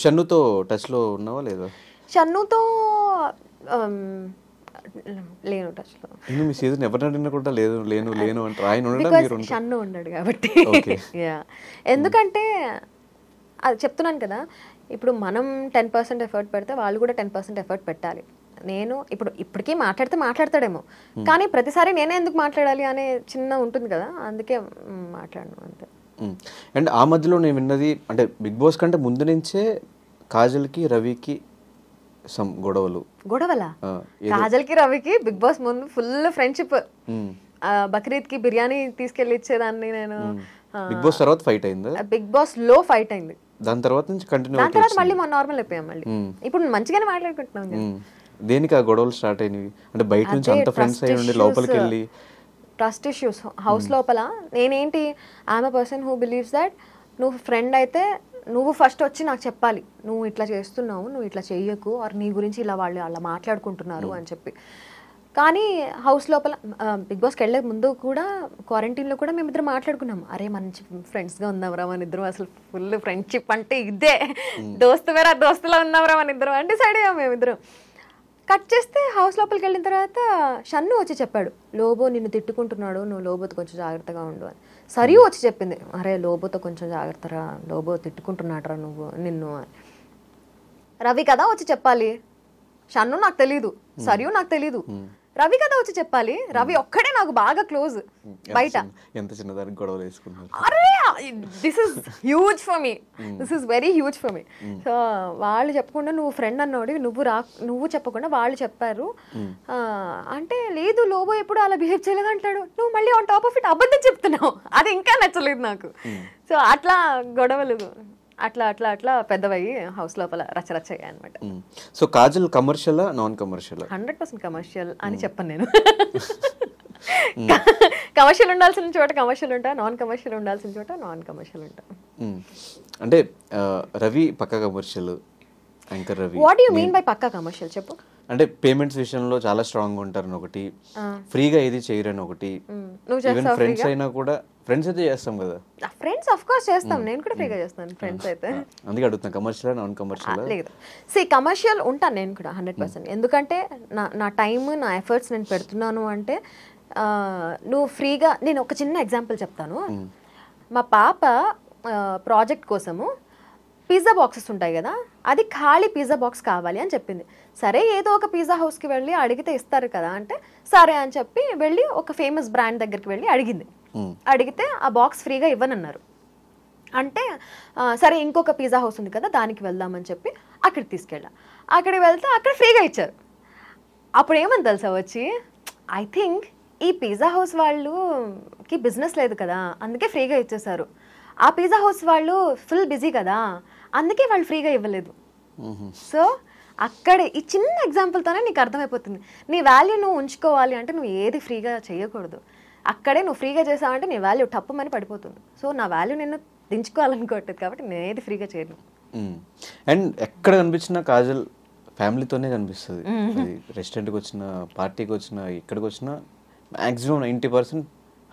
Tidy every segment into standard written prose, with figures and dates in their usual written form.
షన్నుతో టచ్లో ఉన్నావా లేదా? షన్నుతో లేను టచ్లో. మీ సీజన్ ఎవరిని అడిగినా కూడా లేదు లేను లేను అంటారు. ఆయన ఉండడం మీరు షన్ను ఉన్నాడు కాబట్టి. యా, ఎందుకంటే అది చెప్తున్నాను కదా, ఇప్పుడు మనం 10% ఎఫర్ట్ పెడితే వాళ్ళు కూడా 10% ఎఫర్ట్ పెట్టాలి. నేను ఇప్పటికీ మాట్లాడతాడేమో, కానీ ప్రతిసారి నేనే ఎందుకు మాట్లాడాలి అనే చిన్న ఉంటుంది కదా, అందుకే మాట్లాడను అంతే. అండ్ ఆ మధ్యలో నేను విన్నది అంటే బిగ్ బాస్ కంటే ముందు నుంచే కాజల్కి రవికి సమ్ గొడవలా? కాజల్కి రవికి బిగ్ బాస్ ముందు ఫుల్ ఫ్రెండ్షిప్. బక్రీద్కి బిర్యానీ తీసుకెళ్ళి ఇచ్చేదాన్ని నేను. బిగ్ బాస్ తర్వాత ఫైట్ అయింది, బిగ్ బాస్ లో ఫైట్ అయింది. దాని తర్వాత నుంచి కంటిన్యూ, దాని తర్వాత మళ్ళీ నార్మల్ అయిపోయాం. మళ్ళీ ఇప్పుడు మంచిగానే మాట్లాడుకుంటున్నాం. దేనికి ఆ గొడవలు స్టార్ట్ అయినవి? అంటే బయట నుంచి అంత ఫ్రెండ్స్ అయ్యి ఉండి లోపలికి వెళ్ళి ట్రస్ట్ ఇష్యూస్ హౌస్ లోపల. నేనేంటి, I'm a person who believes that నువ్వు ఫ్రెండ్ అయితే నువ్వు ఫస్ట్ వచ్చి నాకు చెప్పాలి, నువ్వు ఇట్లా చేస్తున్నావు, నువ్వు ఇట్లా చెయ్యకు, ఆర్ నీ గురించి ఇలా వాళ్ళు అలా మాట్లాడుకుంటున్నారు అని చెప్పి. కానీ హౌస్ లోపల బిగ్ బాస్కి వెళ్ళే ముందు కూడా క్వారంటైన్లో కూడా మేమిద్దరం మాట్లాడుకున్నాం, అరే మంచి ఫ్రెండ్స్గా ఉందాంరా మన ఇద్దరం, అసలు ఫుల్ ఫ్రెండ్షిప్ అంటే ఇదే, దోస్తులా ఉందాంరా మన ఇద్దరం అంటే డిసైడ్ అయ్యాం మేమిద్దరం. కట్ చేస్తే హౌస్ లోపలికి వెళ్ళిన తర్వాత షన్ను వచ్చి చెప్పాడు, లోబో నిన్ను తిట్టుకుంటున్నాడు, నువ్వు లోబోతో కొంచెం జాగ్రత్తగా ఉండు అని. సరియు వచ్చి చెప్పింది, అరే లోబోతో కొంచెం జాగ్రత్తరా, లోబో తిట్టుకుంటున్నాడురా నువ్వు నిన్ను అని. రవి కదా వచ్చి చెప్పాలి, షన్ను నాకు తెలీదు, సరియు నాకు తెలీదు, రవి కదా వచ్చి చెప్పాలి. రవి ఒక్కడే నాకు బాగా క్లోజ్ బయట. ఎంత చిన్నదానికి గొడవలు వేసుకున్నారు. అరే this is huge for me, this is very huge for me. So వాళ్ళు చెప్పకుండా నువ్వు ఫ్రెండ్ అన్నాడు, నువ్వు చెప్పకుండా వాళ్ళు చెప్పారు అంటే, లేదు లోబో ఎప్పుడు అలా బిహేవ్ చేయలేదు అంటాడు, నువ్వు మళ్ళీ ఆన్ టాప్ ఆఫ్ ఇట్ అబద్ధం చెప్తున్నావు, అది ఇంకా నచ్చలేదు నాకు. సో అట్లా గొడవలు అట్లా పెద్దవయ్యి హౌస్ లోపల రచ్చరచ్చయ్యాయి అనమాట. So Kajal commercial non commercial? 100% commercial అని చెప్పను నేను. కమర్షియల్ ఉండాల్సిన చోట కమర్షియల్ ఉంటా, నాన్ కమర్షియల్ ఉండాల్సిన చోట నాన్ కమర్షియల్ ఉంటా. అంటే రవి పక్కా commercial, anchor Ravi. What you mean by పక్కా కమర్షియల్ చెప్పు? అంటే పేమెంట్స్ విషయంలో చాలా స్ట్రాంగ్ ఉంటారని ఒకటి, ఫ్రీగా ఏది చేయరని ఒకటి. ఈవెన్ ఫ్రెండ్స్ అయినా కూడా, ఫ్రెండ్స్ అయితే చేస్తాం కదా, ఫ్రెండ్స్ ఆఫ్ కోర్స్ చేస్తాం, నేను కూడా ఫ్రీగా చేస్తాను ఫ్రెండ్స్ అయితే. అందుకే అడుగుతున్నా, కమర్షియల్ నాన్ కమర్షియల్? లేదు, కమర్షియల్ ఉంటాను నేను కూడా 100%. ఎందుకంటే నా టైమ్ నా ఎఫర్ట్స్ నేను పెడుతున్నాను అంటే. నువ్వు ఫ్రీగా, నేను ఒక చిన్న ఎగ్జాంపుల్ చెప్తాను. మా పాప ప్రాజెక్ట్ కోసము పిజ్జా బాక్సెస్ ఉంటాయి కదా, అది ఖాళీ పిజ్జా బాక్స్ కావాలి అని చెప్పింది. సరే ఏదో ఒక పిజ్జా హౌస్కి వెళ్ళి అడిగితే ఇస్తారు కదా అంటే, సరే అని చెప్పి వెళ్ళి ఒక ఫేమస్ బ్రాండ్ దగ్గరికి వెళ్ళి అడిగింది. అడిగితే ఆ బాక్స్ ఫ్రీగా ఇవ్వనన్నారు. అంటే సరే ఇంకొక పిజ్జా హౌస్ ఉంది కదా దానికి వెళ్దామని చెప్పి అక్కడికి తీసుకెళ్ళా. అక్కడికి వెళ్తే అక్కడ ఫ్రీగా ఇచ్చారు. అప్పుడు ఏమని తెలుసా వచ్చి, ఐ థింక్ ఈ పిజ్జా హౌస్ వాళ్ళకి బిజినెస్ లేదు కదా అందుకే ఫ్రీగా ఇచ్చేసారు, ఆ పిజ్జా హౌస్ వాళ్ళు ఫుల్ బిజీ కదా అందుకే వాళ్ళు ఫ్రీగా ఇవ్వలేదు. సో అక్కడ ఈ చిన్న ఎగ్జాంపుల్తోనే నీకు అర్థమైపోతుంది, నీ వాల్యూ నువ్వు ఉంచుకోవాలి అంటే నువ్వు ఏది ఫ్రీగా చేయకూడదు. అక్కడే నువ్వు ఫ్రీగా చేసావంటే నీ వాల్యూ టప్పుమని పడిపోతుంది. సో నా వాల్యూ నేను దించుకోవాలనుకోవట్లేదు కాబట్టి నేను ఏది ఫ్రీగా చేయను. అండ్ ఎక్కడ కనిపించినా కాజల్ ఫ్యామిలీతోనే కనిపిస్తుంది. రెస్టారెంట్కి వచ్చిన, పార్టీకి వచ్చిన, ఇక్కడికి వచ్చినా మ్యాక్సిమం 90%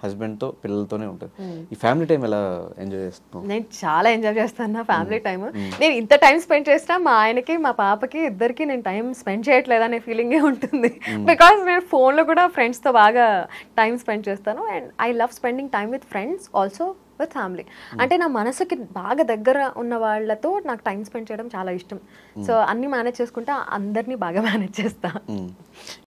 హస్బెండ్తో పిల్లలతోనే ఉంటుంది. ఈ ఫ్యామిలీ టైం ఎలా ఎంజాయ్ చేస్తున్నావు? నేను చాలా ఎంజాయ్ చేస్తాను నా ఫ్యామిలీ టైం. నేను ఇంత టైం స్పెండ్ చేసినా మా ఆయనకి మా పాపకి ఇద్దరికి నేను టైం స్పెండ్ చేయట్లేదు అనే ఫీలింగే ఉంటుంది. బికాస్ నేను ఫోన్లో కూడా ఫ్రెండ్స్తో బాగా టైం స్పెండ్ చేస్తాను. And I love spending time with friends also with family. అంటే నా మనసుకి బాగా దగ్గర ఉన్న వాళ్ళతో నాకు టైం స్పెండ్ చేయడం చాలా ఇష్టం. సో అన్ని మేనేజ్ చేసుకుంటా, అందరినీ బాగా మేనేజ్ చేస్తా.